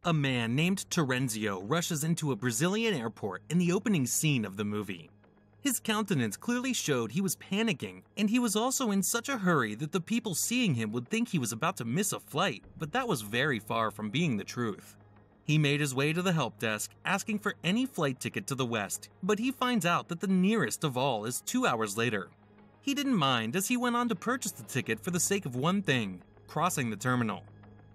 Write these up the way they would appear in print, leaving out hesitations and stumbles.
A man named Terenzio rushes into a Brazilian airport in the opening scene of the movie. His countenance clearly showed he was panicking, and he was also in such a hurry that the people seeing him would think he was about to miss a flight, but that was very far from being the truth. He made his way to the help desk, asking for any flight ticket to the west, but he finds out that the nearest of all is 2 hours later. He didn't mind as he went on to purchase the ticket for the sake of one thing: crossing the terminal.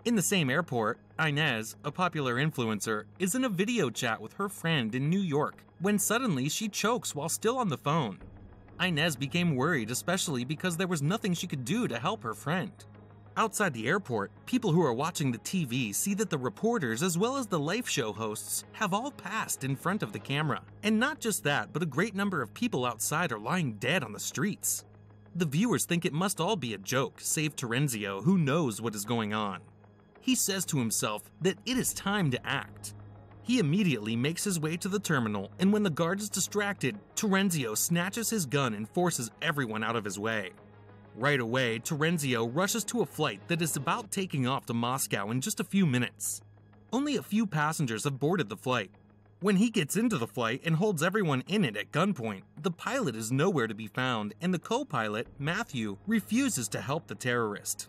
In the same airport, Ines, a popular influencer, is in a video chat with her friend in New York when suddenly she chokes while still on the phone. Ines became worried, especially because there was nothing she could do to help her friend. Outside the airport, people who are watching the TV see that the reporters as well as the live show hosts have all passed in front of the camera. And not just that, but a great number of people outside are lying dead on the streets. The viewers think it must all be a joke, save Terenzio, who knows what is going on. He says to himself that it is time to act. He immediately makes his way to the terminal, and when the guard is distracted, Terenzio snatches his gun and forces everyone out of his way. Right away, Terenzio rushes to a flight that is about taking off to Moscow in just a few minutes. Only a few passengers have boarded the flight. When he gets into the flight and holds everyone in it at gunpoint, the pilot is nowhere to be found, and the co-pilot, Matthew, refuses to help the terrorist.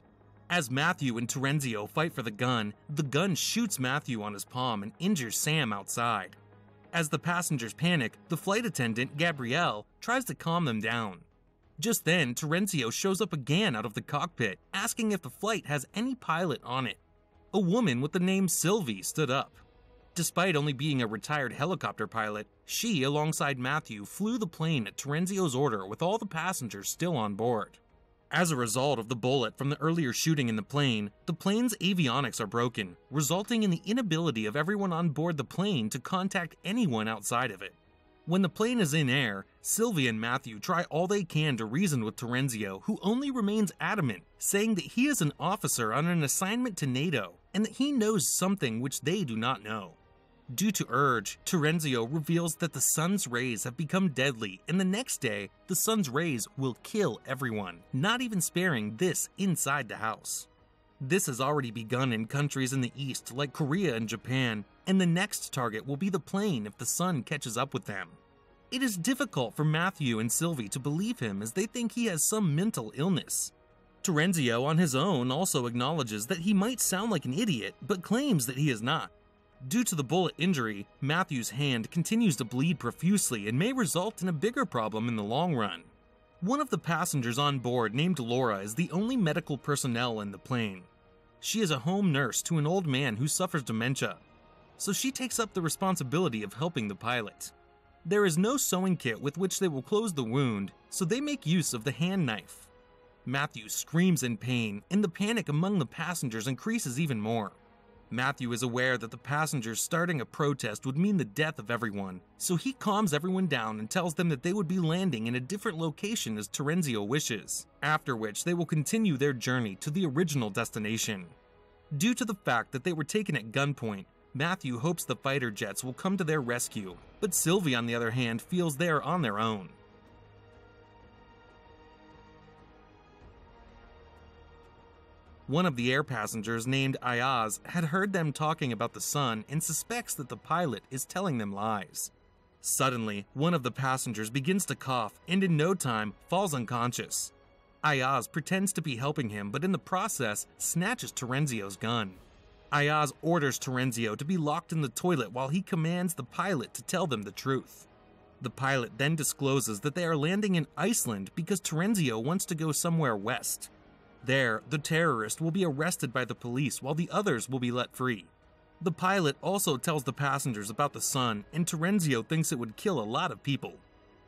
As Matthew and Terenzio fight for the gun shoots Matthew on his palm and injures Sam outside. As the passengers panic, the flight attendant, Gabrielle, tries to calm them down. Just then, Terenzio shows up again out of the cockpit, asking if the flight has any pilot on it. A woman with the name Sylvie stood up. Despite only being a retired helicopter pilot, she, alongside Matthew, flew the plane at Terenzio's order with all the passengers still on board. As a result of the bullet from the earlier shooting in the plane's avionics are broken, resulting in the inability of everyone on board the plane to contact anyone outside of it. When the plane is in air, Sylvia and Matthew try all they can to reason with Terenzio, who only remains adamant, saying that he is an officer on an assignment to NATO and that he knows something which they do not know. Due to urge, Terenzio reveals that the sun's rays have become deadly, and the next day, the sun's rays will kill everyone, not even sparing this inside the house. This has already begun in countries in the east like Korea and Japan, and the next target will be the plane if the sun catches up with them. It is difficult for Matthew and Sylvie to believe him as they think he has some mental illness. Terenzio on his own also acknowledges that he might sound like an idiot, but claims that he is not. Due to the bullet injury, Matthew's hand continues to bleed profusely and may result in a bigger problem in the long run. One of the passengers on board, named Laura, is the only medical personnel in the plane. She is a home nurse to an old man who suffers dementia, so she takes up the responsibility of helping the pilot. There is no sewing kit with which they will close the wound, so they make use of the hand knife. Matthew screams in pain, and the panic among the passengers increases even more. Matthew is aware that the passengers starting a protest would mean the death of everyone, so he calms everyone down and tells them that they would be landing in a different location as Terenzio wishes, after which they will continue their journey to the original destination. Due to the fact that they were taken at gunpoint, Matthew hopes the fighter jets will come to their rescue, but Sylvie on the other hand feels they are on their own. One of the air passengers, named Ayaz, had heard them talking about the sun and suspects that the pilot is telling them lies. Suddenly, one of the passengers begins to cough and in no time falls unconscious. Ayaz pretends to be helping him, but in the process snatches Terenzio's gun. Ayaz orders Terenzio to be locked in the toilet while he commands the pilot to tell them the truth. The pilot then discloses that they are landing in Iceland because Terenzio wants to go somewhere west. There, the terrorist will be arrested by the police while the others will be let free. The pilot also tells the passengers about the sun, and Terenzio thinks it would kill a lot of people.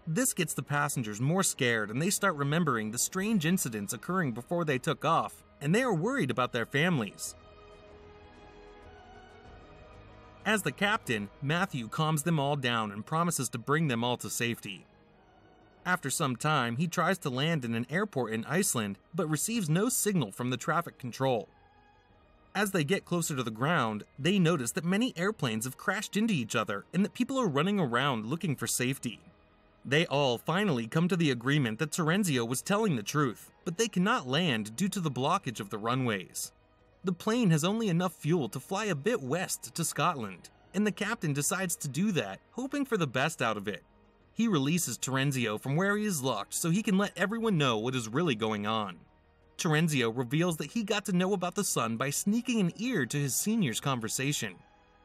This gets the passengers more scared, and they start remembering the strange incidents occurring before they took off, and they are worried about their families. As the captain, Matthew calms them all down and promises to bring them all to safety. After some time, he tries to land in an airport in Iceland, but receives no signal from the traffic control. As they get closer to the ground, they notice that many airplanes have crashed into each other and that people are running around looking for safety. They all finally come to the agreement that Terenzio was telling the truth, but they cannot land due to the blockage of the runways. The plane has only enough fuel to fly a bit west to Scotland, and the captain decides to do that, hoping for the best out of it. He releases Terenzio from where he is locked so he can let everyone know what is really going on. Terenzio reveals that he got to know about the sun by sneaking an ear to his senior's conversation.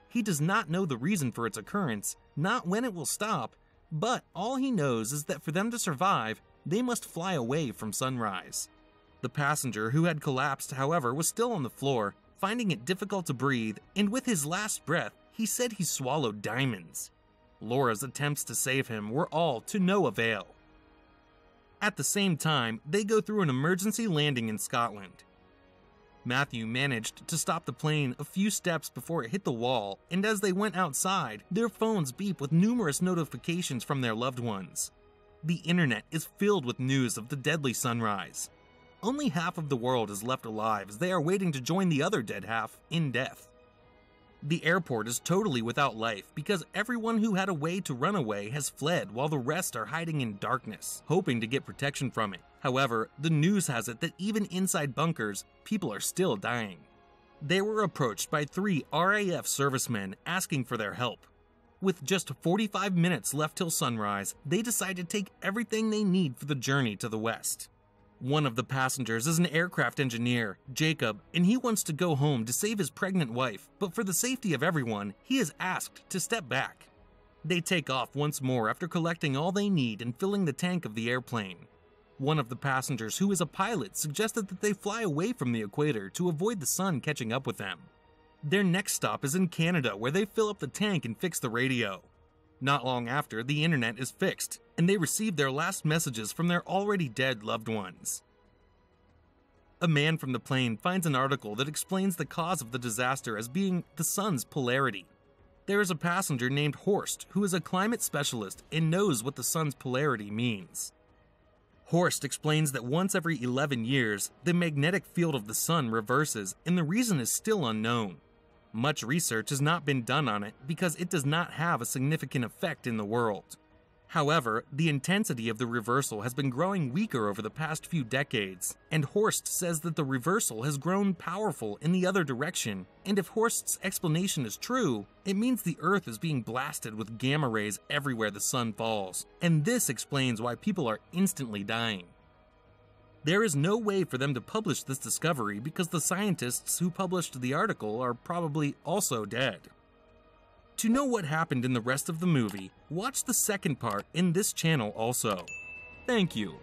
He does not know the reason for its occurrence, not when it will stop, but all he knows is that for them to survive, they must fly away from sunrise. The passenger who had collapsed, however, was still on the floor, finding it difficult to breathe, and with his last breath, he said he swallowed diamonds. Laura's attempts to save him were all to no avail. At the same time, they go through an emergency landing in Scotland. Matthew managed to stop the plane a few steps before it hit the wall, and as they went outside, their phones beep with numerous notifications from their loved ones. The internet is filled with news of the deadly sunrise. Only half of the world is left alive as they are waiting to join the other dead half in death. The airport is totally without life because everyone who had a way to run away has fled while the rest are hiding in darkness, hoping to get protection from it. However, the news has it that even inside bunkers, people are still dying. They were approached by 3 RAF servicemen asking for their help. With just 45 minutes left till sunrise, they decide to take everything they need for the journey to the west. One of the passengers is an aircraft engineer, Jacob, and he wants to go home to save his pregnant wife, but for the safety of everyone, he is asked to step back. They take off once more after collecting all they need and filling the tank of the airplane. One of the passengers, who is a pilot, suggested that they fly away from the equator to avoid the sun catching up with them. Their next stop is in Canada, where they fill up the tank and fix the radio. Not long after, the internet is fixed, and they receive their last messages from their already dead loved ones. A man from the plane finds an article that explains the cause of the disaster as being the sun's polarity. There is a passenger named Horst who is a climate specialist and knows what the sun's polarity means. Horst explains that once every 11 years, the magnetic field of the sun reverses, and the reason is still unknown. Much research has not been done on it because it does not have a significant effect in the world. However, the intensity of the reversal has been growing weaker over the past few decades, and Horst says that the reversal has grown powerful in the other direction, and if Horst's explanation is true, it means the Earth is being blasted with gamma rays everywhere the sun falls, and this explains why people are instantly dying. There is no way for them to publish this discovery because the scientists who published the article are probably also dead. To know what happened in the rest of the movie, watch the second part in this channel also. Thank you.